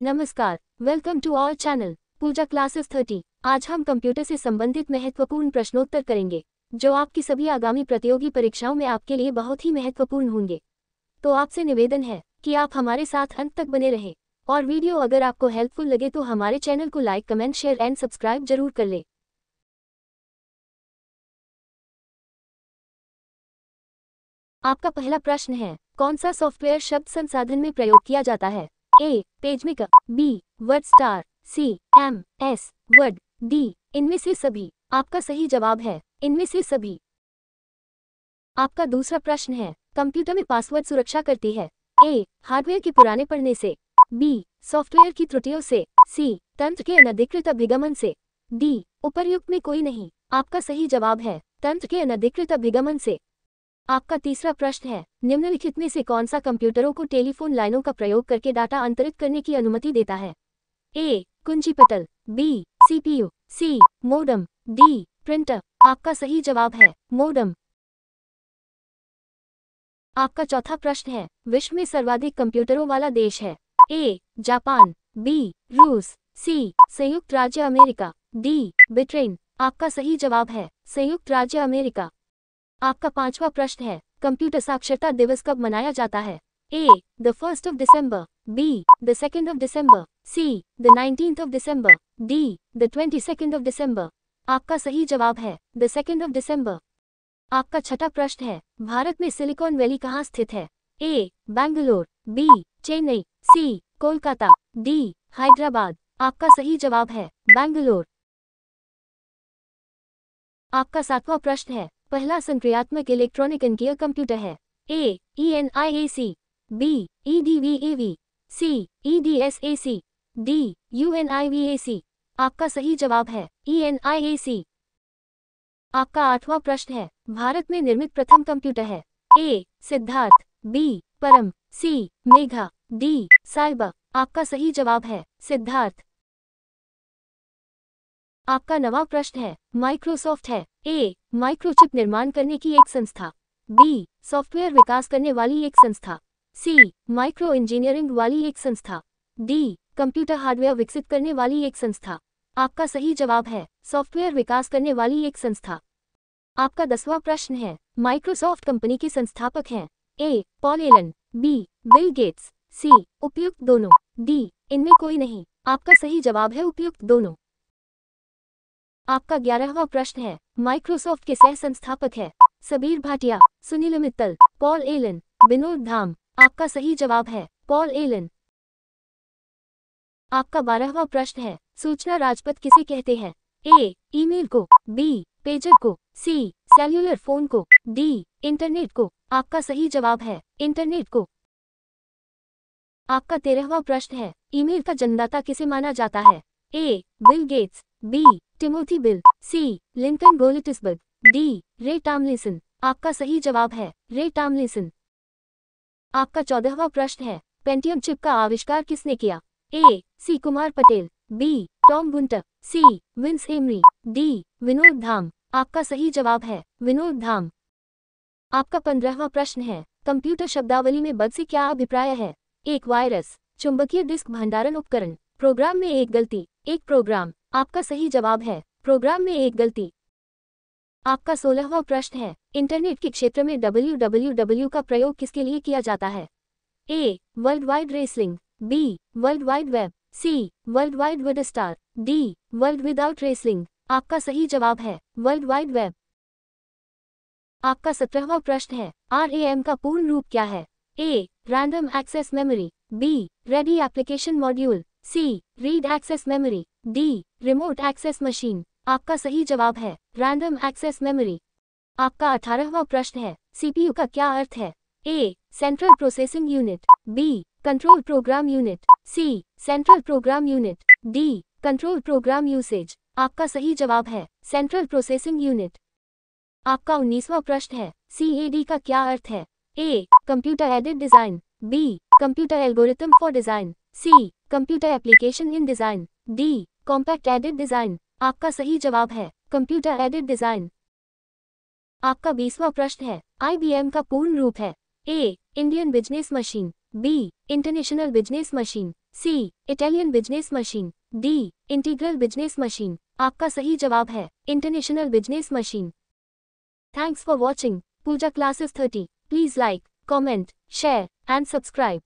नमस्कार, welcome to our channel Pooja classes 30। आज हम कंप्यूटर से संबंधित महत्वपूर्ण प्रश्नोत्तर करेंगे जो आपकी सभी आगामी प्रतियोगी परीक्षाओं में आपके लिए बहुत ही महत्वपूर्ण होंगे। तो आपसे निवेदन है कि आप हमारे साथ अंत तक बने रहें और वीडियो अगर आपको हेल्पफुल लगे तो हमारे चैनल को like, comment, share and subscribe जरूर कर ले। आपका पहला प्रश्न है, कौन सा सॉफ्टवेयर शब्द संसाधन में प्रयोग किया जाता है? A. PageMaker, B. Word Star, C. MS Word, D. इनमें से सभी। आपका सही जवाब है इनमें से सभी। आपका दूसरा प्रश्न है, कंप्यूटर में पासवर्ड सुरक्षा करती है? ए. हार्डवेयर के पुराने पढ़ने से, बी. सॉफ्टवेयर की त्रुटियों से, सी. तंत्र के अनधिकृत अभिगमन से, डी. उपर्युक्त में कोई नहीं। आपका सही जवाब है तंत्र के अनधिकृत अभिगमन से। आपका तीसरा प्रश्न है, निम्नलिखित में से कौन सा कंप्यूटरों को टेलीफोन लाइनों का प्रयोग करके डाटा अंतरित करने की अनुमति देता है? ए. कुंजी पटल, B. CPU, C. Modem, D. Printer. आपका सही जवाब है मोडम। आपका चौथा प्रश्न है, विश्व में सर्वाधिक कंप्यूटरों वाला देश है? ए. Japan, B. रूस, सी. संयुक्त राज्य अमेरिका, डी. ब्रिटेन। आपका सही जवाब है संयुक्त राज्य अमेरिका। आपका पांचवा प्रश्न है, कंप्यूटर साक्षरता दिवस कब मनाया जाता है? A. The 1st of December, B. The 2nd of December, C. The 19th of December, D. The 22nd of December। आपका सही जवाब है द 2nd of December। आपका छठा प्रश्न है, भारत में सिलिकॉन वैली कहाँ स्थित है? ए. बेंगलोर, बी. चेन्नई, सी. कोलकाता, डी. हैदराबाद। आपका सही जवाब है बेंगलोर। आपका सातवां प्रश्न है, पहला संक्रियात्मक इलेक्ट्रॉनिक अंकीय कंप्यूटर है? A. ENIAC, B. EDVAV, C. EDSAC, D. UNIVAC। आपका सही जवाब है ENIAC। आपका आठवां प्रश्न है, भारत में निर्मित प्रथम कंप्यूटर है? ए. सिद्धार्थ, बी. परम, सी. मेघा, डी. साइबर। आपका सही जवाब है सिद्धार्थ। आपका नवां प्रश्न है, माइक्रोसॉफ्ट है? ए. माइक्रोचिप निर्माण करने की एक संस्था, बी. सॉफ्टवेयर विकास करने वाली एक संस्था, सी. माइक्रो इंजीनियरिंग वाली एक संस्था, डी. कंप्यूटर हार्डवेयर विकसित करने वाली एक संस्था। आपका सही जवाब है सॉफ्टवेयर विकास करने वाली एक संस्था। आपका 10वां प्रश्न है, माइक्रोसॉफ्ट कंपनी के संस्थापक हैं? A. Paul Allen, B. Bill Gates, C. उपयुक्त दोनों, डी. इनमें कोई नहीं। आपका सही जवाब है उपयुक्त दोनों। आपका 11वां प्रश्न है, माइक्रोसॉफ्ट के सह संस्थापक है? Sabir Bhatia, Sunil Mittal, Paul Allen, Vinod Dham. आपका सही जवाब है पॉल एलन। आपका 12वां प्रश्न है, सूचना राजपथ किसे कहते हैं? ए. ईमेल को, बी. पेजर को, सी. सेल्यूलर फोन को, डी. इंटरनेट को। आपका सही जवाब है इंटरनेट को। आपका 13वां प्रश्न है, ईमेल का जन्मदाता किसे माना जाता है? A. Bill Gates, B. Timothy Bill, C. Lincoln गोलिटिसबर्ग, डी. Ray Tomlinson. आपका सही जवाब है रे टॉमलिंसन। आपका 14वां प्रश्न है, पेंटियम चिप का आविष्कार किसने किया? A. C. Kumar Patel, B. Tom Gunter, C. Vince Hemry, D. Vinod Dham. आपका सही जवाब है विनोद धाम। आपका 15वां प्रश्न है, कंप्यूटर शब्दावली में बग से क्या अभिप्राय है? एक वायरस, चुंबकीय डिस्क भंडारण उपकरण, प्रोग्राम में एक गलती, एक प्रोग्राम। आपका सही जवाब है प्रोग्राम में एक गलती। आपका 16वां प्रश्न है, इंटरनेट के क्षेत्र में www का प्रयोग किसके लिए किया जाता है? A. World wide wrestling, B. World wide web, C. World wide with star, D. World without wrestling. आपका सही जवाब है वर्ल्ड वाइड वेब। आपका 17वां प्रश्न है, RAM का पूर्ण रूप क्या है? A. Random access memory, B. Ready application module, C. Read access memory, D. Remote access machine. आपका सही जवाब है रैंडम एक्सेस मेमोरी। आपका 18वां प्रश्न है, CPU का क्या अर्थ है? A. Central processing unit, B. Control program unit, C. Central program unit, D. Control program usage. आपका सही जवाब है सेंट्रल प्रोसेसिंग यूनिट। आपका 19वां प्रश्न है, CAD का क्या अर्थ है? A. Computer aided design, B. Computer algorithm for design, C. Computer application in design, D. Compact aided design. आपका सही जवाब है कंप्यूटर एडेड डिजाइन। आपका 20वां प्रश्न है, IBM का पूर्ण रूप है? A. Indian business machine, B. International business machine, C Italian business machine, D integral business machine. आपका सही जवाब है international business machine. Thanks for watching Pooja classes 30। Please like, comment, share and subscribe.